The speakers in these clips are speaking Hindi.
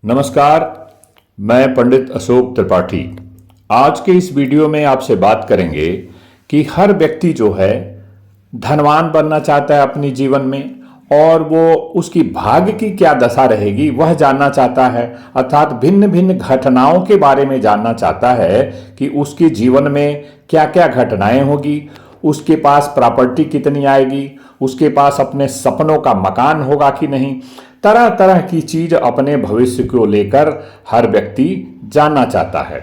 नमस्कार, मैं पंडित अशोक त्रिपाठी। आज के इस वीडियो में आपसे बात करेंगे कि हर व्यक्ति जो है धनवान बनना चाहता है अपनी जीवन में, और वो उसकी भाग्य की क्या दशा रहेगी वह जानना चाहता है। अर्थात भिन्न भिन्न घटनाओं के बारे में जानना चाहता है कि उसके जीवन में क्या क्या घटनाएं होगी, उसके पास प्रॉपर्टी कितनी आएगी, उसके पास अपने सपनों का मकान होगा कि नहीं। तरह तरह की चीज अपने भविष्य को लेकर हर व्यक्ति जानना चाहता है।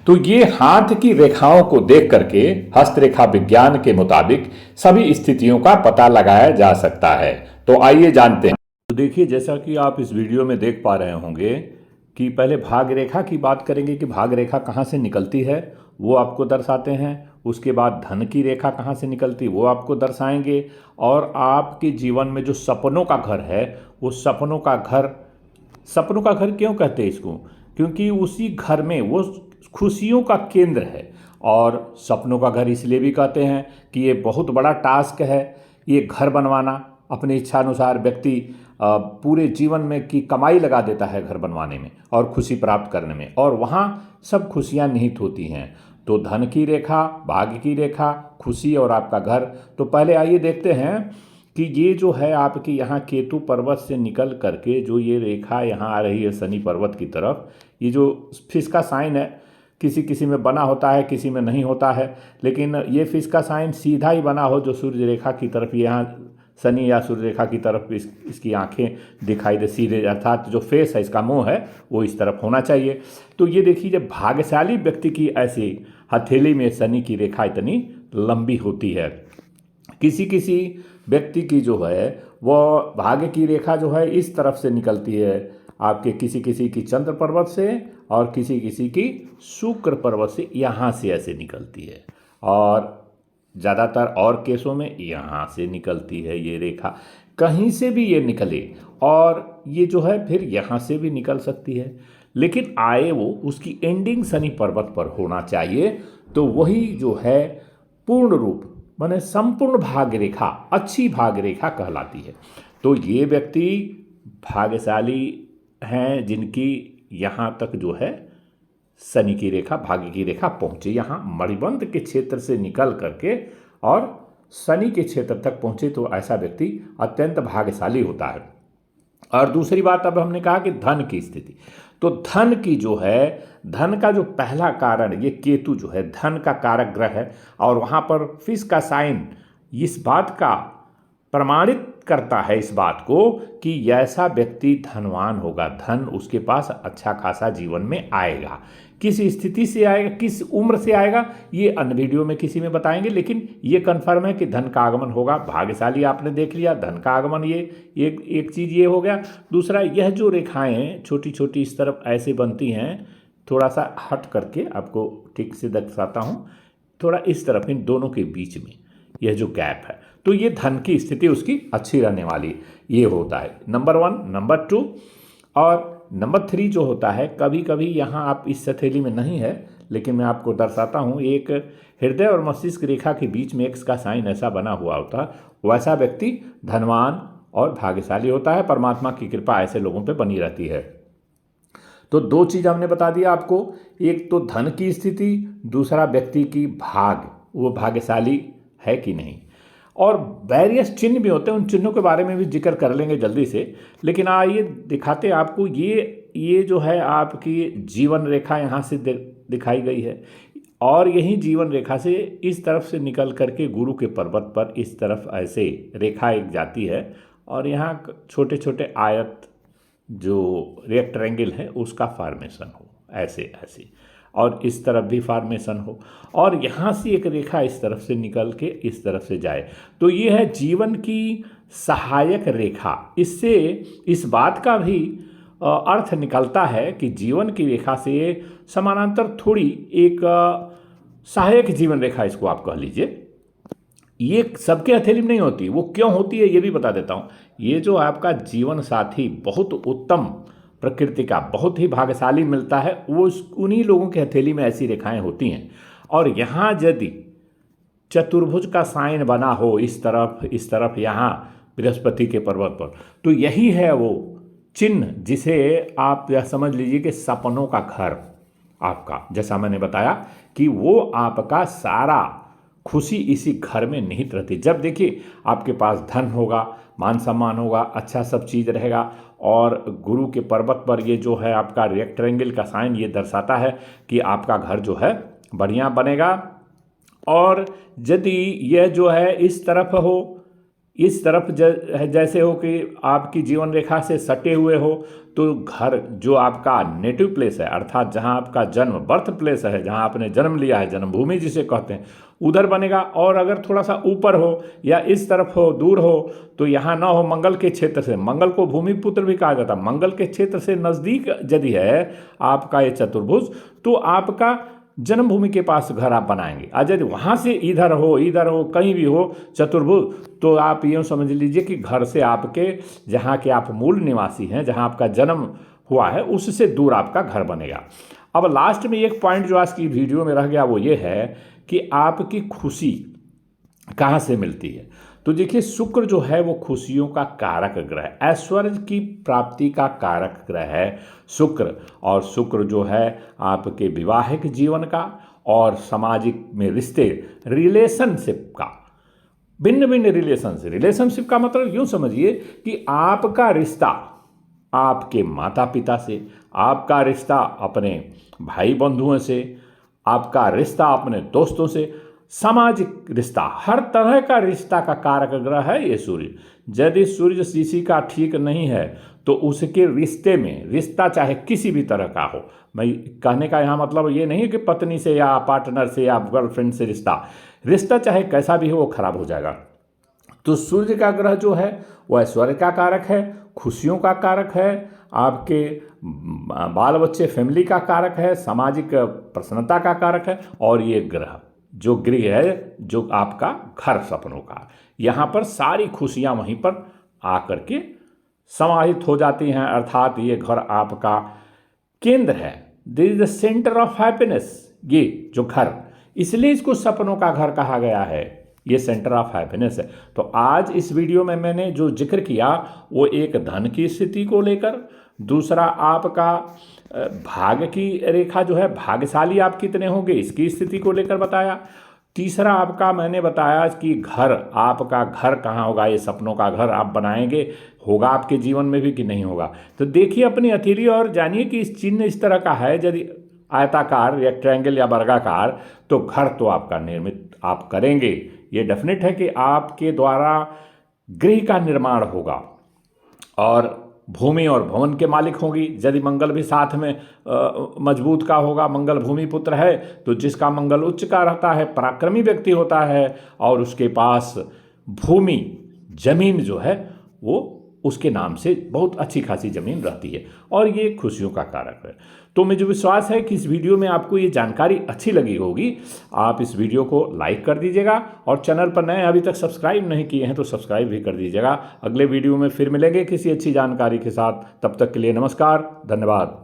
तो ये हाथ की रेखाओं को देख करके हस्तरेखा विज्ञान के मुताबिक सभी स्थितियों का पता लगाया जा सकता है। तो आइए जानते हैं। तो देखिए, जैसा कि आप इस वीडियो में देख पा रहे होंगे कि पहले भाग रेखा की बात करेंगे कि भाग रेखा कहाँ से निकलती है, वो आपको दर्शाते हैं। उसके बाद धन की रेखा कहाँ से निकलती वो आपको दर्शाएंगे। और आपके जीवन में जो सपनों का घर है, वो सपनों का घर क्यों कहते हैं इसको? क्योंकि उसी घर में वो खुशियों का केंद्र है। और सपनों का घर इसलिए भी कहते हैं कि ये बहुत बड़ा टास्क है, ये घर बनवाना। अपनी इच्छानुसार व्यक्ति पूरे जीवन में की कमाई लगा देता है घर बनवाने में और खुशी प्राप्त करने में, और वहाँ सब खुशियाँ निहित होती हैं। तो धन की रेखा, भाग्य की रेखा, खुशी और आपका घर। तो पहले आइए देखते हैं कि ये जो है आपकी यहाँ केतु पर्वत से निकल करके जो ये रेखा यहाँ आ रही है शनि पर्वत की तरफ, ये जो फिश का साइन है, किसी किसी में बना होता है, किसी में नहीं होता है, लेकिन ये फिश का साइन सीधा ही बना हो जो सूर्य रेखा की तरफ, यहाँ शनि या सूर्य रेखा की तरफ इसकी आंखें दिखाई दे सीधे, अर्थात जो फेस है इसका मुंह है वो इस तरफ होना चाहिए। तो ये देखिए, जब भाग्यशाली व्यक्ति की ऐसी हथेली में शनि की रेखा इतनी लंबी होती है। किसी किसी व्यक्ति की जो है वो भाग्य की रेखा जो है इस तरफ से निकलती है, आपके किसी किसी की चंद्र पर्वत से और किसी किसी की शुक्र पर्वत से यहाँ से ऐसे निकलती है, और ज़्यादातर और केसों में यहाँ से निकलती है ये रेखा। कहीं से भी ये निकले, और ये जो है फिर यहाँ से भी निकल सकती है, लेकिन आए वो उसकी एंडिंग शनि पर्वत पर होना चाहिए। तो वही जो है पूर्ण रूप माने संपूर्ण भाग्य रेखा, अच्छी भाग्य रेखा कहलाती है। तो ये व्यक्ति भाग्यशाली हैं जिनकी यहाँ तक जो है शनि की रेखा, भाग्य की रेखा पहुँचे, यहाँ मणिबंध के क्षेत्र से निकल करके और शनि के क्षेत्र तक पहुँचे, तो ऐसा व्यक्ति अत्यंत भाग्यशाली होता है। और दूसरी बात, अब हमने कहा कि धन की स्थिति, तो धन की जो है, धन का जो पहला कारण ये केतु जो है धन का कारक ग्रह है, और वहाँ पर फिश का साइन इस बात का प्रमाणित करता है, इस बात को कि ऐसा व्यक्ति धनवान होगा, धन उसके पास अच्छा खासा जीवन में आएगा। किस स्थिति से आएगा, किस उम्र से आएगा, ये अन्य वीडियो में किसी में बताएंगे, लेकिन ये कन्फर्म है कि धन का आगमन होगा। भाग्यशाली आपने देख लिया, धन का आगमन, ये एक चीज़ ये हो गया। दूसरा, यह जो रेखाएं छोटी छोटी इस तरफ ऐसे बनती हैं, थोड़ा सा हट करके आपको ठीक से दर्शाता हूँ, थोड़ा इस तरफ इन दोनों के बीच में यह जो गैप है, तो ये धन की स्थिति उसकी अच्छी रहने वाली ये होता है। नंबर 1, नंबर 2 और नंबर 3 जो होता है, कभी कभी यहाँ आप इस हथेली में नहीं है, लेकिन मैं आपको दर्शाता हूँ, एक हृदय और मस्तिष्क रेखा के बीच में एक्स का साइन ऐसा बना हुआ होता है, वैसा व्यक्ति धनवान और भाग्यशाली होता है। परमात्मा की कृपा ऐसे लोगों पे बनी रहती है। तो 2 चीज़ हमने बता दिया आपको, एक तो धन की स्थिति, दूसरा व्यक्ति की भाग, वो भाग्यशाली है कि नहीं। और वेरियस चिन्ह भी होते हैं, उन चिन्हों के बारे में भी जिक्र कर लेंगे जल्दी से। लेकिन आइए दिखाते हैं आपको, ये जो है आपकी जीवन रेखा यहाँ से दिखाई गई है, और यही जीवन रेखा से इस तरफ से निकल करके गुरु के पर्वत पर इस तरफ ऐसे रेखा एक जाती है, और यहाँ छोटे छोटे आयत जो रेक्टेंगल है उसका फॉर्मेशन हो, ऐसे ऐसे, और इस तरफ भी फॉर्मेशन हो, और यहाँ से एक रेखा इस तरफ से निकल के इस तरफ से जाए। तो ये है जीवन की सहायक रेखा। इससे इस बात का भी अर्थ निकलता है कि जीवन की रेखा से समानांतर थोड़ी एक सहायक जीवन रेखा, इसको आप कह लीजिए, ये सबके हथेली में नहीं होती। वो क्यों होती है ये भी बता देता हूँ। ये जो आपका जीवन साथी बहुत उत्तम प्रकृति का, बहुत ही भाग्यशाली मिलता है, वो उन्हीं लोगों के हथेली में ऐसी रेखाएं होती हैं। और यहाँ यदि चतुर्भुज का साइन बना हो इस तरफ यहाँ बृहस्पति के पर्वत पर, तो यही है वो चिन्ह, जिसे आप यह समझ लीजिए कि सपनों का घर आपका, जैसा मैंने बताया कि वो आपका सारा खुशी इसी घर में निहित रहती है। जब देखिए आपके पास धन होगा, मान सम्मान होगा, अच्छा सब चीज़ रहेगा, और गुरु के पर्वत पर ये जो है आपका रेक्टेंगल का साइन ये दर्शाता है कि आपका घर जो है बढ़िया बनेगा। और यदि यह जो है इस तरफ हो, इस तरफ जैसे हो कि आपकी जीवन रेखा से सटे हुए हो, तो घर जो आपका नेटिव प्लेस है, अर्थात जहाँ आपका जन्म बर्थ प्लेस है, जहाँ आपने जन्म लिया है, जन्मभूमि जिसे कहते हैं, उधर बनेगा। और अगर थोड़ा सा ऊपर हो या इस तरफ हो, दूर हो, तो यहाँ ना हो मंगल के क्षेत्र से, मंगल को भूमि पुत्र भी कहा जाता है, मंगल के क्षेत्र से नज़दीक यदि है आपका ये चतुर्भुज, तो आपका जन्मभूमि के पास घर आप बनाएंगे। और यदि वहाँ से इधर हो कहीं भी हो चतुर्भुज, तो आप यूँ समझ लीजिए कि घर से आपके जहाँ के आप मूल निवासी हैं, जहाँ आपका जन्म हुआ है, उससे दूर आपका घर बनेगा। अब लास्ट में एक पॉइंट जो आज की वीडियो में रह गया वो ये है कि आपकी खुशी कहाँ से मिलती है। तो देखिए शुक्र जो है वो खुशियों का कारक ग्रह है, ऐश्वर्य की प्राप्ति का कारक ग्रह है शुक्र। और शुक्र जो है आपके विवाहिक जीवन का और सामाजिक में रिश्ते, रिलेशनशिप का, भिन्न भिन्न रिलेशनशिप का मतलब यूँ समझिए कि आपका रिश्ता आपके माता पिता से, आपका रिश्ता अपने भाई बंधुओं से, आपका रिश्ता अपने दोस्तों से, सामाजिक रिश्ता, हर तरह का रिश्ता का कारक ग्रह है ये सूर्य। यदि सूर्य किसी का ठीक नहीं है तो उसके रिश्ते में, रिश्ता चाहे किसी भी तरह का हो, मैं कहने का यहाँ मतलब ये नहीं कि पत्नी से या पार्टनर से या गर्लफ्रेंड से रिश्ता चाहे कैसा भी हो वो खराब हो जाएगा। तो सूर्य का ग्रह जो है वह ऐश्वर्य का कारक है, खुशियों का कारक है, आपके बाल बच्चे फैमिली का कारक है, सामाजिक प्रसन्नता का कारक है। और ये ग्रह जो गृह है, जो आपका घर सपनों का, यहाँ पर सारी खुशियाँ वहीं पर आकर के समाहित हो जाती हैं। अर्थात ये घर आपका केंद्र है, this is the centre of happiness. ये जो घर, इसलिए इसको सपनों का घर कहा गया है, ये सेंटर ऑफ हैप्पीनेस है। तो आज इस वीडियो में मैंने जो जिक्र किया वो एक धन की स्थिति को लेकर, दूसरा आपका भाग्य की रेखा जो है, भाग्यशाली आप कितने होंगे इसकी स्थिति को लेकर बताया। तीसरा आपका मैंने बताया कि घर, आपका घर कहाँ होगा, ये सपनों का घर आप बनाएंगे, होगा आपके जीवन में भी कि नहीं होगा। तो देखिए अपनी हथेली और जानिए कि इस चिन्ह इस तरह का है, यदि आयताकार या ट्रायंगल या वर्गाकार, तो घर तो आपका निर्मित आप करेंगे। ये डेफिनेट है कि आपके द्वारा गृह का निर्माण होगा और भूमि और भवन के मालिक होंगी। यदि मंगल भी साथ में मजबूत का होगा, मंगल भूमि पुत्र है, तो जिसका मंगल उच्च का रहता है, पराक्रमी व्यक्ति होता है और उसके पास भूमि जमीन जो है वो उसके नाम से बहुत अच्छी खासी ज़मीन रहती है, और ये खुशियों का कारक है। तो मुझे विश्वास है कि इस वीडियो में आपको ये जानकारी अच्छी लगी होगी। आप इस वीडियो को लाइक कर दीजिएगा, और चैनल पर नए अभी तक सब्सक्राइब नहीं किए हैं तो सब्सक्राइब भी कर दीजिएगा। अगले वीडियो में फिर मिलेंगे किसी अच्छी जानकारी के साथ। तब तक के लिए नमस्कार, धन्यवाद।